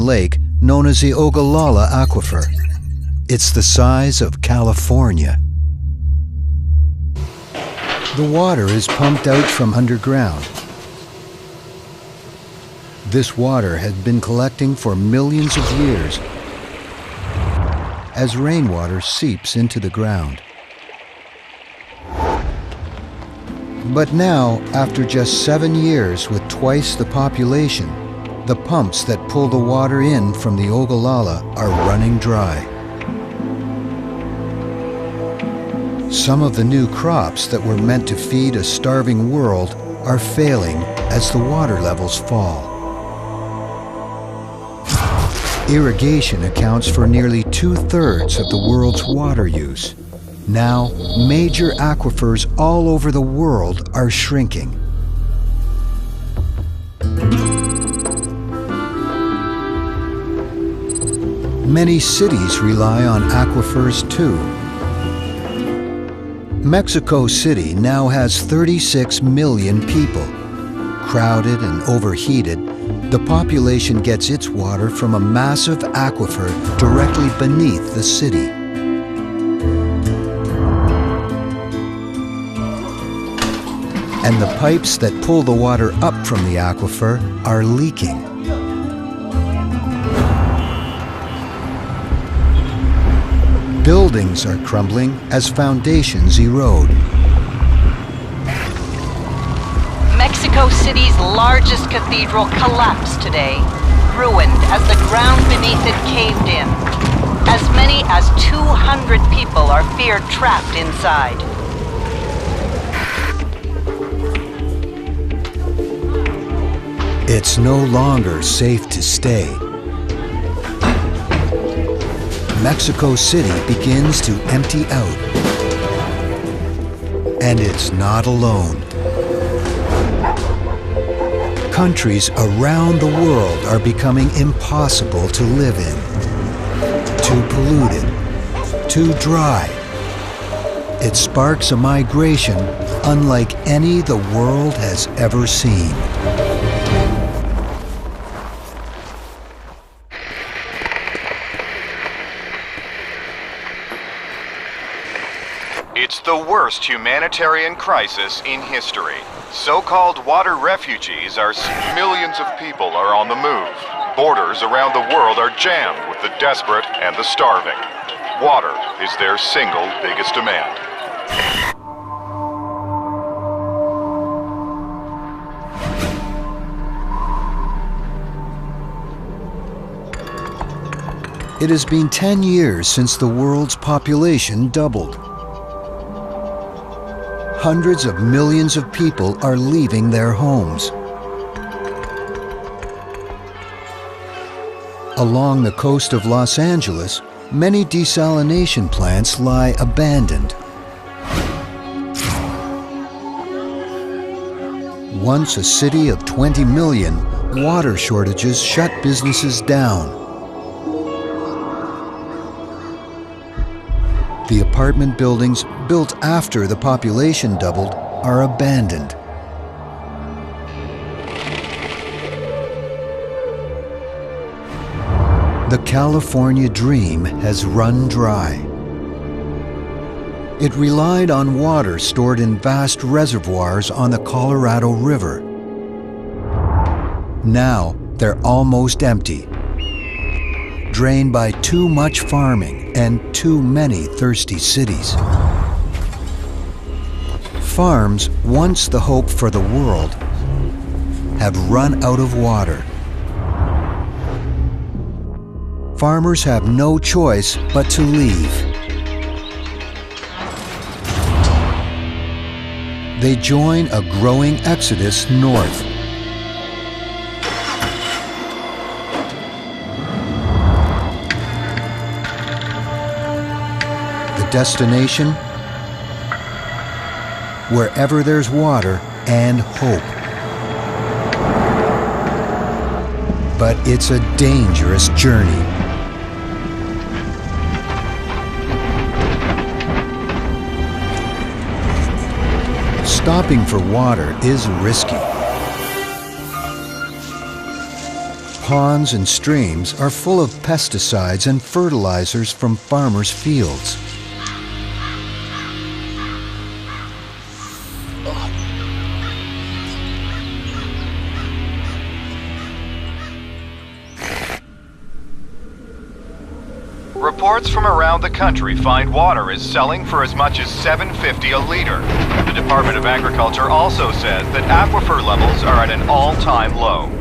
lake known as the Ogallala Aquifer. It's the size of California. The water is pumped out from underground. This water had been collecting for millions of years as rainwater seeps into the ground. But now, after just 7 years with twice the population, the pumps that pull the water in from the Ogallala are running dry. Some of the new crops that were meant to feed a starving world are failing as the water levels fall. Irrigation accounts for nearly 2/3 of the world's water use. Now, major aquifers all over the world are shrinking. Many cities rely on aquifers too. Mexico City now has 36 million people. Crowded and overheated, the population gets its water from a massive aquifer directly beneath the city. And the pipes that pull the water up from the aquifer are leaking. Buildings are crumbling as foundations erode. Mexico City's largest cathedral collapsed today, ruined as the ground beneath it caved in. As many as 200 people are feared trapped inside. It's no longer safe to stay. Mexico City begins to empty out. And it's not alone. Countries around the world are becoming impossible to live in. Too polluted, too dry. It sparks a migration unlike any the world has ever seen. It's the worst humanitarian crisis in history. So-called water refugees are... Millions of people are on the move. Borders around the world are jammed with the desperate and the starving. Water is their single biggest demand. It has been 10 years since the world's population doubled. Hundreds of millions of people are leaving their homes. Along the coast of Los Angeles, many desalination plants lie abandoned. Once a city of 20 million, water shortages shut businesses down. The apartment buildings built after the population doubled are abandoned. The California dream has run dry. It relied on water stored in vast reservoirs on the Colorado River. Now they're almost empty, drained by too much farming and too many thirsty cities. Farms, once the hope for the world, have run out of water. Farmers have no choice but to leave. They join a growing exodus north. The destination? Wherever there's water and hope. But it's a dangerous journey. Stopping for water is risky. ponds and streams are full of pesticides and fertilizers from farmers' fields. Reports from around the country find water is selling for as much as $7.50 a liter. The Department of Agriculture also says that aquifer levels are at an all-time low.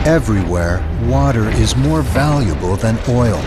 Everywhere, water is more valuable than oil.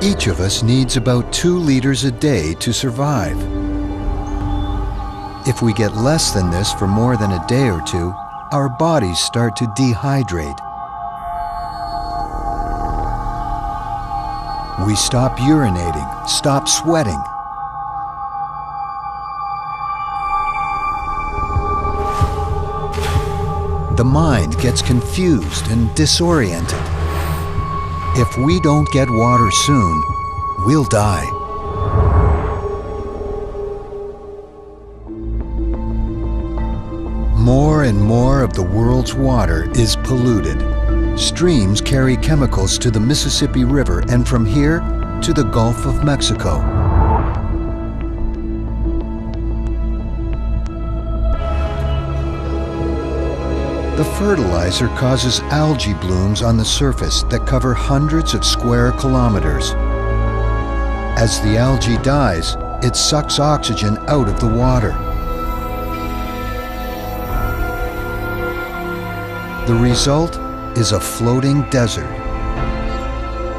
Each of us needs about 2 liters a day to survive. If we get less than this for more than a day or two, our bodies start to dehydrate. We stop urinating, stop sweating. The mind gets confused and disoriented. If we don't get water soon, we'll die. More and more of the world's water is polluted. Streams carry chemicals to the Mississippi River and from here to the Gulf of Mexico. The fertilizer causes algae blooms on the surface that cover hundreds of square kilometers. As the algae dies, it sucks oxygen out of the water. The result is a floating desert.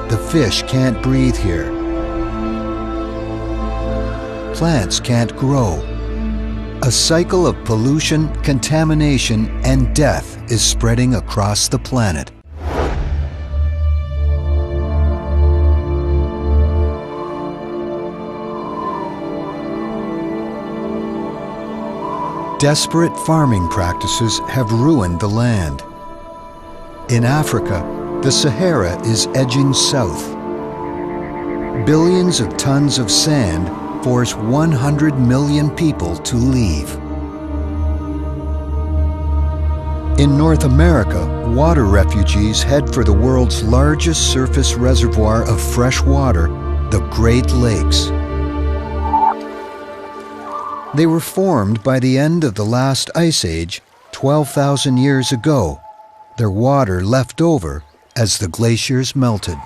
The fish can't breathe here. Plants can't grow. A cycle of pollution, contamination, and death is spreading across the planet. Desperate farming practices have ruined the land. In Africa, the Sahara is edging south. Billions of tons of sand force 100 million people to leave. In North America, water refugees head for the world's largest surface reservoir of fresh water, the Great Lakes. They were formed by the end of the last ice age, 12,000 years ago, their water left over as the glaciers melted.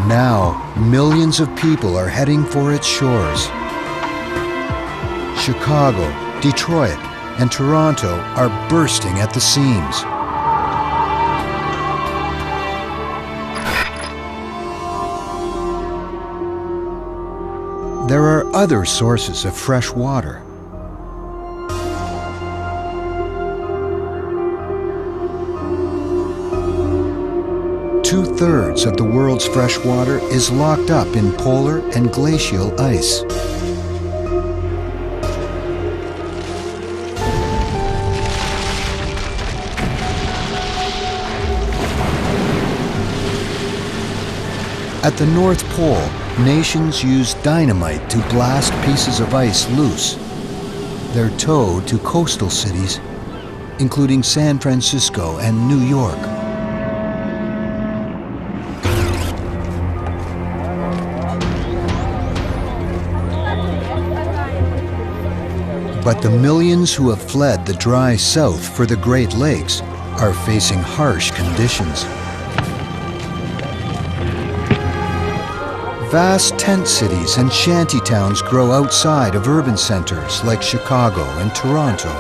Now, millions of people are heading for its shores. Chicago, Detroit, and Toronto are bursting at the seams. There are other sources of fresh water. Two-thirds of the world's fresh water is locked up in polar and glacial ice. At the North Pole, nations use dynamite to blast pieces of ice loose. They're towed to coastal cities, including San Francisco and New York. But the millions who have fled the dry south for the Great Lakes are facing harsh conditions. Vast tent cities and shanty towns grow outside of urban centers like Chicago and Toronto.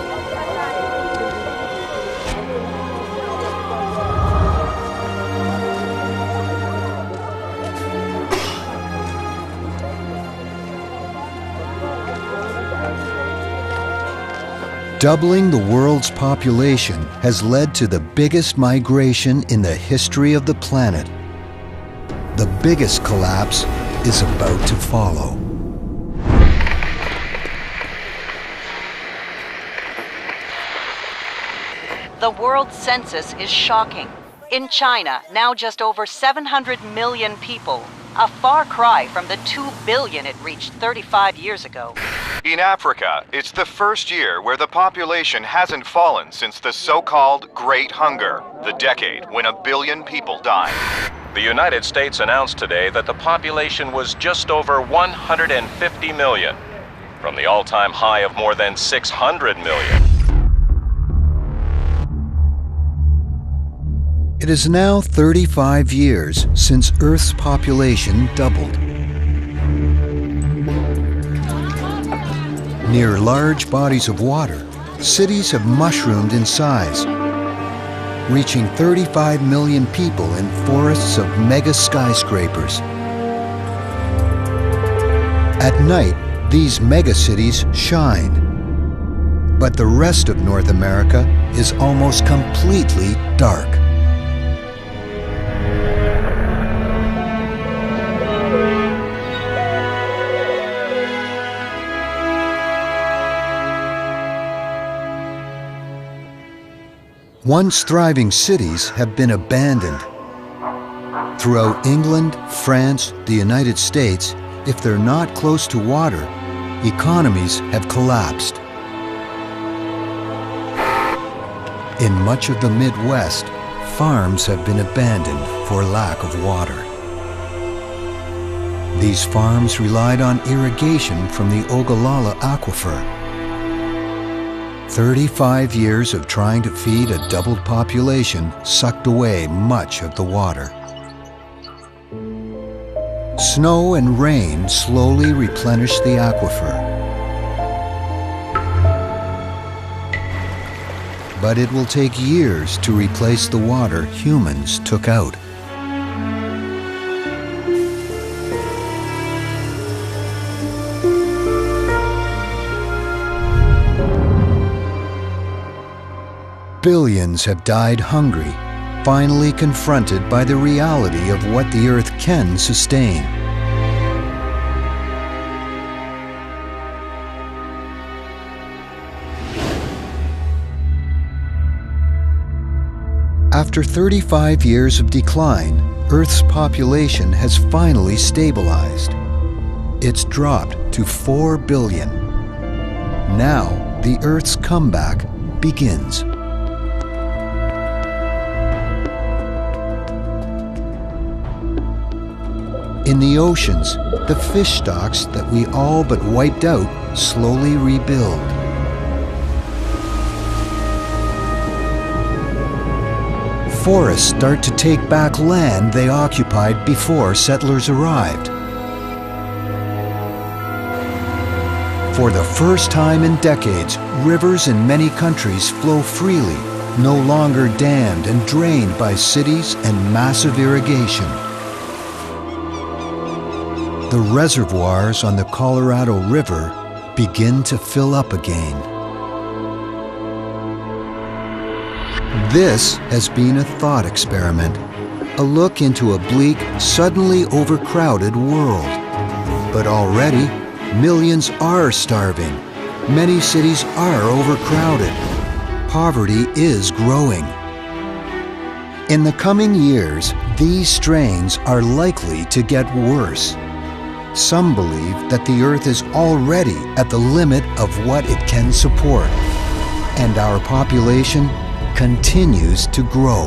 Doubling the world's population has led to the biggest migration in the history of the planet. The biggest collapse is about to follow. The world census is shocking. In China, now just over 700 million people, a far cry from the 2 billion it reached 35 years ago. In Africa, it's the first year where the population hasn't fallen since the so-called Great Hunger, the decade when 1 billion people died. The United States announced today that the population was just over 150 million, from the all-time high of more than 600 million. It is now 35 years since Earth's population doubled. Near large bodies of water, cities have mushroomed in size, reaching 35 million people in forests of mega skyscrapers. At night, these megacities shine, but the rest of North America is almost completely dark. Once thriving cities have been abandoned. Throughout England, France, the United States, if they're not close to water, economies have collapsed. In much of the Midwest, farms have been abandoned for lack of water. These farms relied on irrigation from the Ogallala Aquifer. 35 years of trying to feed a doubled population sucked away much of the water. Snow and rain slowly replenished the aquifer. But it will take years to replace the water humans took out. Billions have died hungry, finally confronted by the reality of what the Earth can sustain. After 35 years of decline, Earth's population has finally stabilized. It's dropped to 4 billion. Now, the Earth's comeback begins. In the oceans, the fish stocks that we all but wiped out slowly rebuild. Forests start to take back land they occupied before settlers arrived. For the first time in decades, rivers in many countries flow freely, no longer dammed and drained by cities and massive irrigation. The reservoirs on the Colorado River begin to fill up again. This has been a thought experiment, a look into a bleak, suddenly overcrowded world. But already, millions are starving. Many cities are overcrowded. Poverty is growing. In the coming years, these strains are likely to get worse. Some believe that the Earth is already at the limit of what it can support, and our population continues to grow.